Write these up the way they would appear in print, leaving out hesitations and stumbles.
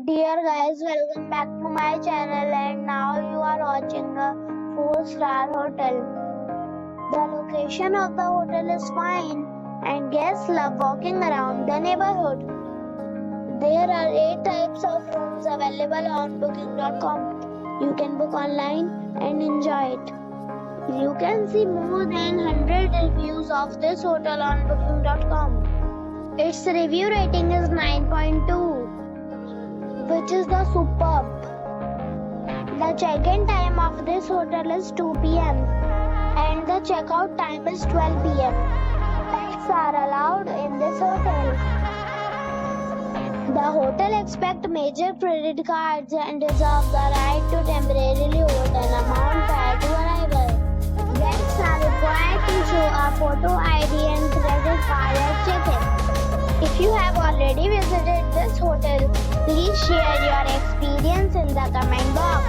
Dear guys, welcome back to my channel and now you are watching a 4-star hotel. The location of the hotel is fine and guests love walking around the neighborhood. There are 8 types of rooms available on booking.com. You can book online and enjoy it. You can see more than 100 reviews of this hotel on booking.com. Its review rating is 9.2. which is the superb. The check-in time of this hotel is 2 p.m. and the checkout time is 12 p.m. Pets are allowed in this hotel. The hotel accepts major credit cards and reserves the right to temporarily hold an amount prior to arrival. Guests are required to show a photo ID and credit card at check-in. If you have already visited this hotel, please share your experience in the comment box.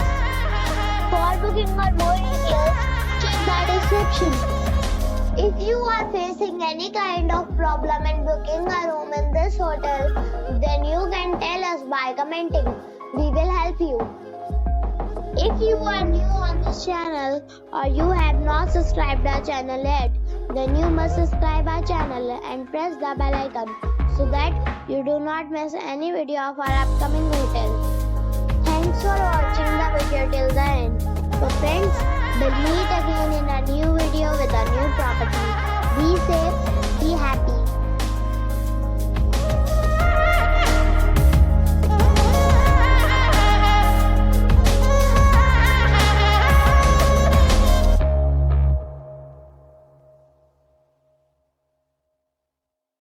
For booking or more details, check the description. If you are facing any kind of problem in booking a room in this hotel, then you can tell us by commenting. We will help you. If you are new on this channel or you have not subscribed our channel yet, then you must subscribe our channel and press the bell icon so that you do not miss any video of our upcoming hotel. Thanks for watching the video till the end. So friends, we'll meet again in a new video with a new property. Be safe, be happy.